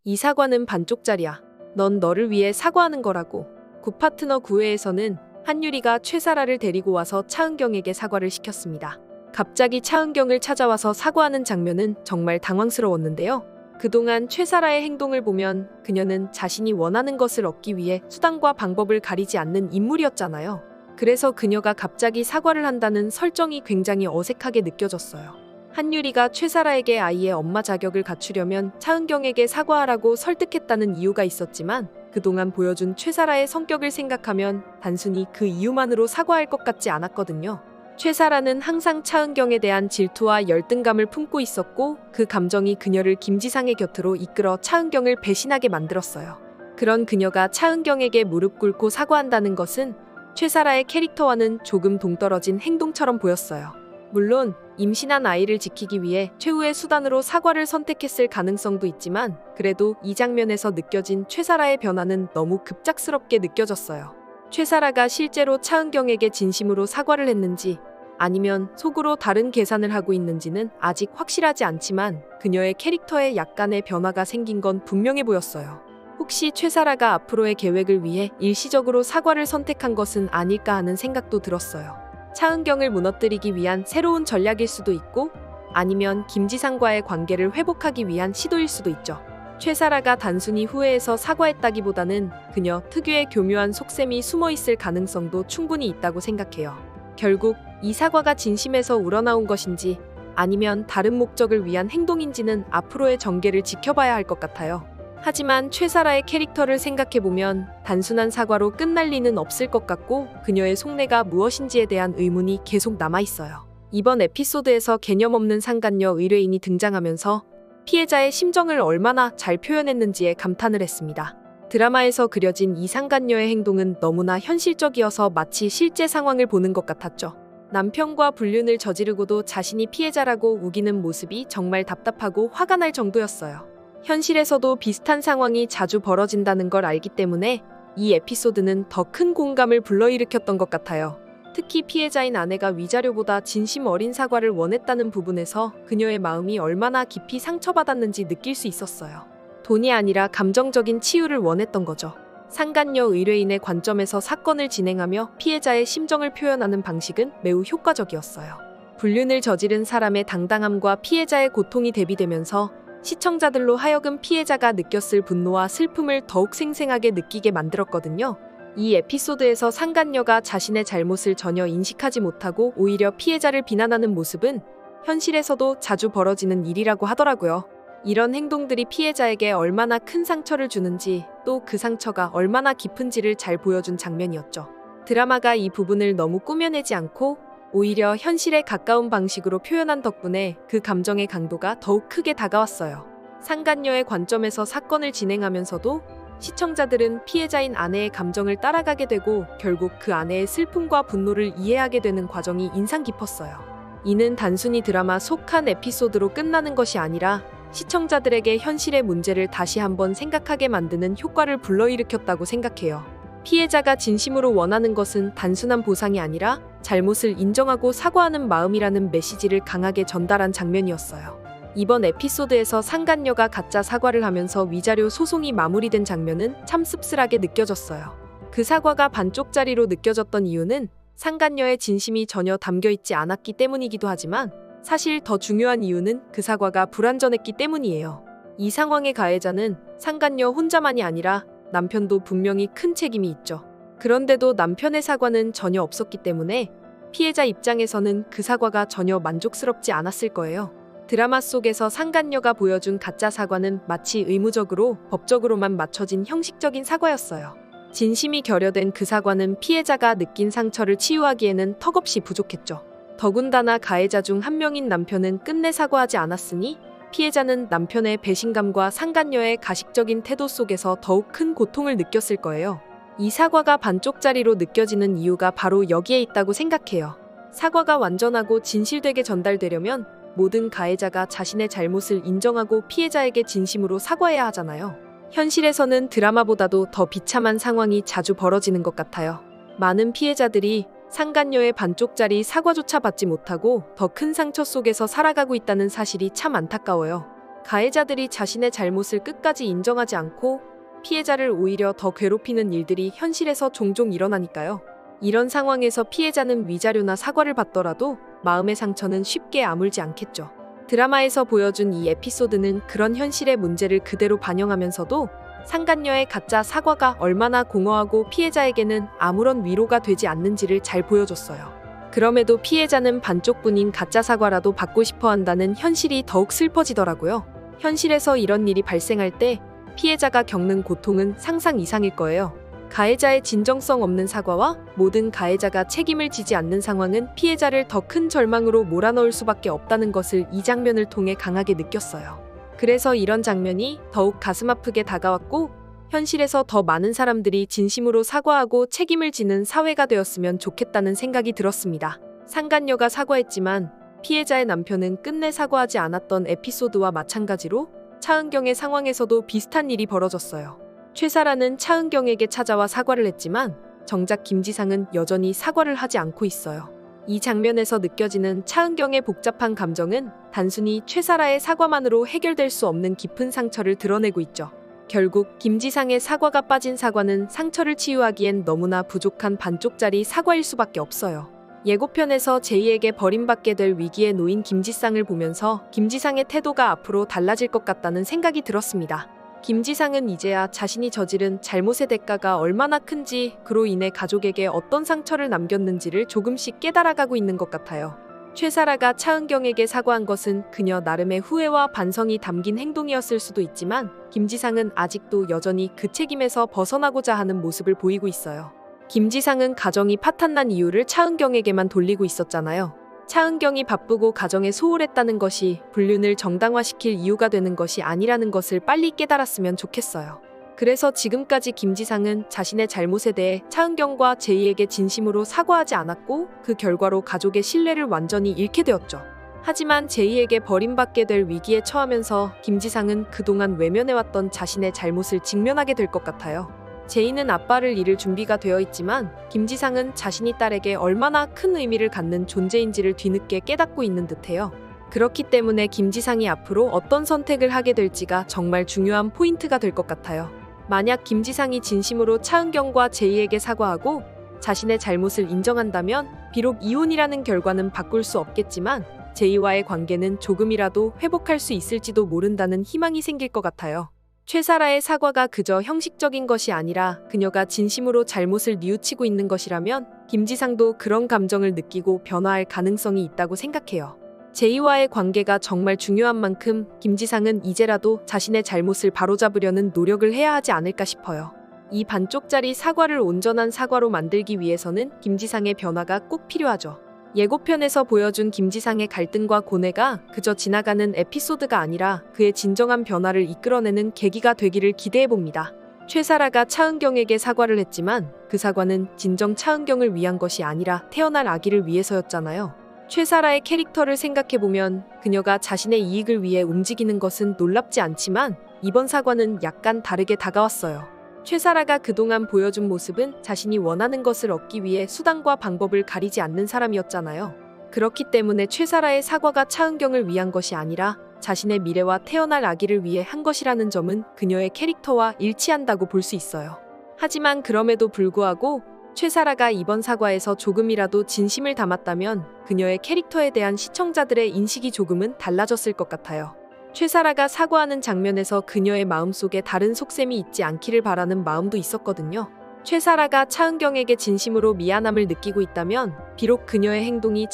이 사과는 반쪽짜리야. 넌 너를 위해 사과하는 거라고. 굿파트너 9회에서는 한유리가 최사라를 데리고 와서 차은경에게 사과를 시켰습니다. 갑자기 차은경을 찾아와서 사과하는 장면은 정말 당황스러웠는데요. 그동안 최사라의 행동을 보면 그녀는 자신이 원하는 것을 얻기 위해 수단과 방법을 가리지 않는 인물이었잖아요. 그래서 그녀가 갑자기 사과를 한다는 설정이 굉장히 어색하게 느껴졌어요. 한유리가 최사라에게 아이의 엄마 자격을 갖추려면 차은경에게 사과하라고 설득했다는 이유가 있었지만 그동안 보여준 최사라의 성격을 생각하면 단순히 그 이유만으로 사과할 것 같지 않았거든요. 최사라는 항상 차은경에 대한 질투와 열등감을 품고 있었고 그 감정이 그녀를 김지상의 곁으로 이끌어 차은경을 배신하게 만들었어요. 그런 그녀가 차은경에게 무릎 꿇고 사과한다는 것은 최사라의 캐릭터와는 조금 동떨어진 행동처럼 보였어요. 물론 임신한 아이를 지키기 위해 최후의 수단으로 사과를 선택했을 가능성도 있지만 그래도 이 장면에서 느껴진 최사라의 변화는 너무 급작스럽게 느껴졌어요. 최사라가 실제로 차은경에게 진심으로 사과를 했는지 아니면 속으로 다른 계산을 하고 있는지는 아직 확실하지 않지만 그녀의 캐릭터에 약간의 변화가 생긴 건 분명해 보였어요. 혹시 최사라가 앞으로의 계획을 위해 일시적으로 사과를 선택한 것은 아닐까 하는 생각도 들었어요. 차은경을 무너뜨리기 위한 새로운 전략일 수도 있고 아니면 김지상과의 관계를 회복하기 위한 시도일 수도 있죠. 최사라가 단순히 후회해서 사과했다기보다는 그녀 특유의 교묘한 속셈이 숨어있을 가능성도 충분히 있다고 생각해요. 결국 이 사과가 진심에서 우러나온 것인지 아니면 다른 목적을 위한 행동인지는 앞으로의 전개를 지켜봐야 할 것 같아요. 하지만 최사라의 캐릭터를 생각해보면 단순한 사과로 끝날 리는 없을 것 같고 그녀의 속내가 무엇인지에 대한 의문이 계속 남아있어요. 이번 에피소드에서 개념 없는 상간녀 의뢰인이 등장하면서 피해자의 심정을 얼마나 잘 표현했는지에 감탄을 했습니다. 드라마에서 그려진 이 상간녀의 행동은 너무나 현실적이어서 마치 실제 상황을 보는 것 같았죠. 남편과 불륜을 저지르고도 자신이 피해자라고 우기는 모습이 정말 답답하고 화가 날 정도였어요. 현실에서도 비슷한 상황이 자주 벌어진다는 걸 알기 때문에 이 에피소드는 더 큰 공감을 불러일으켰던 것 같아요. 특히 피해자인 아내가 위자료보다 진심 어린 사과를 원했다는 부분에서 그녀의 마음이 얼마나 깊이 상처받았는지 느낄 수 있었어요. 돈이 아니라 감정적인 치유를 원했던 거죠. 상간녀 의뢰인의 관점에서 사건을 진행하며 피해자의 심정을 표현하는 방식은 매우 효과적이었어요. 불륜을 저지른 사람의 당당함과 피해자의 고통이 대비되면서 시청자들로 하여금 피해자가 느꼈을 분노와 슬픔을 더욱 생생하게 느끼게 만들었거든요. 이 에피소드에서 상간녀가 자신의 잘못을 전혀 인식하지 못하고 오히려 피해자를 비난하는 모습은 현실에서도 자주 벌어지는 일이라고 하더라고요. 이런 행동들이 피해자에게 얼마나 큰 상처를 주는지 또 그 상처가 얼마나 깊은지를 잘 보여준 장면이었죠. 드라마가 이 부분을 너무 꾸며내지 않고 오히려 현실에 가까운 방식으로 표현한 덕분에 그 감정의 강도가 더욱 크게 다가왔어요. 상간녀의 관점에서 사건을 진행하면서도 시청자들은 피해자인 아내의 감정을 따라가게 되고 결국 그 아내의 슬픔과 분노를 이해하게 되는 과정이 인상 깊었어요. 이는 단순히 드라마 속 한 에피소드로 끝나는 것이 아니라 시청자들에게 현실의 문제를 다시 한번 생각하게 만드는 효과를 불러일으켰다고 생각해요. 피해자가 진심으로 원하는 것은 단순한 보상이 아니라 잘못을 인정하고 사과하는 마음이라는 메시지를 강하게 전달한 장면이었어요. 이번 에피소드에서 상간녀가 가짜 사과를 하면서 위자료 소송이 마무리된 장면은 참 씁쓸하게 느껴졌어요. 그 사과가 반쪽짜리로 느껴졌던 이유는 상간녀의 진심이 전혀 담겨있지 않았기 때문이기도 하지만 사실 더 중요한 이유는 그 사과가 불완전했기 때문이에요. 이 상황의 가해자는 상간녀 혼자만이 아니라 남편도 분명히 큰 책임이 있죠. 그런데도 남편의 사과는 전혀 없었기 때문에 피해자 입장에서는 그 사과가 전혀 만족스럽지 않았을 거예요. 드라마 속에서 상간녀가 보여준 가짜 사과는 마치 의무적으로 법적으로만 맞춰진 형식적인 사과였어요. 진심이 결여된 그 사과는 피해자가 느낀 상처를 치유하기에는 턱없이 부족했죠. 더군다나 가해자 중 한 명인 남편은 끝내 사과하지 않았으니 피해자는 남편의 배신감과 상간녀의 가식적인 태도 속에서 더욱 큰 고통을 느꼈을 거예요. 이 사과가 반쪽짜리로 느껴지는 이유가 바로 여기에 있다고 생각해요. 사과가 완전하고 진실되게 전달되려면 모든 가해자가 자신의 잘못을 인정하고 피해자에게 진심으로 사과해야 하잖아요. 현실에서는 드라마보다도 더 비참한 상황이 자주 벌어지는 것 같아요. 많은 피해자들이 상간녀의 반쪽짜리 사과조차 받지 못하고 더 큰 상처 속에서 살아가고 있다는 사실이 참 안타까워요. 가해자들이 자신의 잘못을 끝까지 인정하지 않고 피해자를 오히려 더 괴롭히는 일들이 현실에서 종종 일어나니까요. 이런 상황에서 피해자는 위자료나 사과를 받더라도 마음의 상처는 쉽게 아물지 않겠죠. 드라마에서 보여준 이 에피소드는 그런 현실의 문제를 그대로 반영하면서도 상간녀의 가짜 사과가 얼마나 공허하고 피해자에게는 아무런 위로가 되지 않는지를 잘 보여줬어요. 그럼에도 피해자는 반쪽뿐인 가짜 사과라도 받고 싶어 한다는 현실이 더욱 슬퍼지더라고요. 현실에서 이런 일이 발생할 때 피해자가 겪는 고통은 상상 이상일 거예요. 가해자의 진정성 없는 사과와 모든 가해자가 책임을 지지 않는 상황은 피해자를 더 큰 절망으로 몰아넣을 수밖에 없다는 것을 이 장면을 통해 강하게 느꼈어요. 그래서 이런 장면이 더욱 가슴 아프게 다가왔고 현실에서 더 많은 사람들이 진심으로 사과하고 책임을 지는 사회가 되었으면 좋겠다는 생각이 들었습니다. 상간녀가 사과했지만 피해자의 남편은 끝내 사과하지 않았던 에피소드와 마찬가지로 차은경의 상황에서도 비슷한 일이 벌어졌어요. 최사라는 차은경에게 찾아와 사과를 했지만 정작 김지상은 여전히 사과를 하지 않고 있어요. 이 장면에서 느껴지는 차은경의 복잡한 감정은 단순히 최사라의 사과만으로 해결될 수 없는 깊은 상처를 드러내고 있죠. 결국 김지상의 사과가 빠진 사과는 상처를 치유하기엔 너무나 부족한 반쪽짜리 사과일 수밖에 없어요. 예고편에서 제이에게 버림받게 될 위기에 놓인 김지상을 보면서 김지상의 태도가 앞으로 달라질 것 같다는 생각이 들었습니다. 김지상은 이제야 자신이 저지른 잘못의 대가가 얼마나 큰지, 그로 인해 가족에게 어떤 상처를 남겼는지를 조금씩 깨달아가고 있는 것 같아요. 최사라가 차은경에게 사과한 것은 그녀 나름의 후회와 반성이 담긴 행동이었을 수도 있지만 김지상은 아직도 여전히 그 책임에서 벗어나고자 하는 모습을 보이고 있어요. 김지상은 가정이 파탄난 이유를 차은경에게만 돌리고 있었잖아요. 차은경이 바쁘고 가정에 소홀했다는 것이 불륜을 정당화시킬 이유가 되는 것이 아니라는 것을 빨리 깨달았으면 좋겠어요. 그래서 지금까지 김지상은 자신의 잘못에 대해 차은경과 제이에게 진심으로 사과하지 않았고 그 결과로 가족의 신뢰를 완전히 잃게 되었죠. 하지만 제이에게 버림받게 될 위기에 처하면서 김지상은 그동안 외면해왔던 자신의 잘못을 직면하게 될 것 같아요. 제이는 아빠를 잃을 준비가 되어 있지만 김지상은 자신이 딸에게 얼마나 큰 의미를 갖는 존재인지를 뒤늦게 깨닫고 있는 듯해요. 그렇기 때문에 김지상이 앞으로 어떤 선택을 하게 될지가 정말 중요한 포인트가 될 것 같아요. 만약 김지상이 진심으로 차은경과 제이에게 사과하고 자신의 잘못을 인정한다면 비록 이혼이라는 결과는 바꿀 수 없겠지만 제이와의 관계는 조금이라도 회복할 수 있을지도 모른다는 희망이 생길 것 같아요. 최사라의 사과가 그저 형식적인 것이 아니라 그녀가 진심으로 잘못을 뉘우치고 있는 것이라면 김지상도 그런 감정을 느끼고 변화할 가능성이 있다고 생각해요. 제이와의 관계가 정말 중요한 만큼 김지상은 이제라도 자신의 잘못을 바로잡으려는 노력을 해야 하지 않을까 싶어요. 이 반쪽짜리 사과를 온전한 사과로 만들기 위해서는 김지상의 변화가 꼭 필요하죠. 예고편에서 보여준 김지상의 갈등과 고뇌가 그저 지나가는 에피소드가 아니라 그의 진정한 변화를 이끌어내는 계기가 되기를 기대해봅니다. 최사라가 차은경에게 사과를 했지만 그 사과는 진정 차은경을 위한 것이 아니라 태어날 아기를 위해서였잖아요. 최사라의 캐릭터를 생각해보면 그녀가 자신의 이익을 위해 움직이는 것은 놀랍지 않지만 이번 사과는 약간 다르게 다가왔어요. 최사라가 그동안 보여준 모습은 자신이 원하는 것을 얻기 위해 수단과 방법을 가리지 않는 사람이었잖아요. 그렇기 때문에 최사라의 사과가 차은경을 위한 것이 아니라 자신의 미래와 태어날 아기를 위해 한 것이라는 점은 그녀의 캐릭터와 일치한다고 볼 수 있어요. 하지만 그럼에도 불구하고 최사라가 이번 사과에서 조금이라도 진심을 담았다면 그녀의 캐릭터에 대한 시청자들의 인식이 조금은 달라졌을 것 같아요. 최사라가 사과하는 장면에서 그녀의 마음속에 다른 속셈이 있지 않기를 바라는 마음도 있었거든요. 최사라가 차은경에게 진심으로 미안함을 느끼고 있다면 비록 그녀의 행동이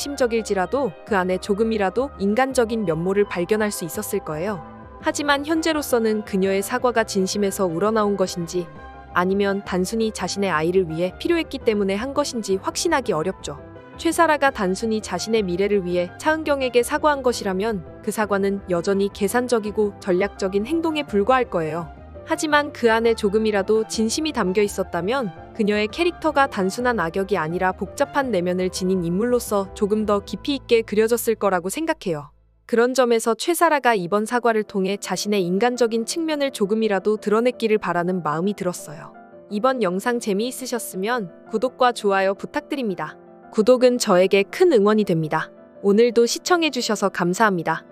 자기중심적일지라도 그 안에 조금이라도 인간적인 면모를 발견할 수 있었을 거예요. 하지만 현재로서는 그녀의 사과가 진심에서 우러나온 것인지 아니면 단순히 자신의 아이를 위해 필요했기 때문에 한 것인지 확신하기 어렵죠. 최사라가 단순히 자신의 미래를 위해 차은경에게 사과한 것이라면 그 사과는 여전히 계산적이고 전략적인 행동에 불과할 거예요. 하지만 그 안에 조금이라도 진심이 담겨 있었다면 그녀의 캐릭터가 단순한 악역이 아니라 복잡한 내면을 지닌 인물로서 조금 더 깊이 있게 그려졌을 거라고 생각해요. 그런 점에서 최사라가 이번 사과를 통해 자신의 인간적인 측면을 조금이라도 드러냈기를 바라는 마음이 들었어요. 이번 영상 재미있으셨으면 구독과 좋아요 부탁드립니다. 구독은 저에게 큰 응원이 됩니다. 오늘도 시청해주셔서 감사합니다.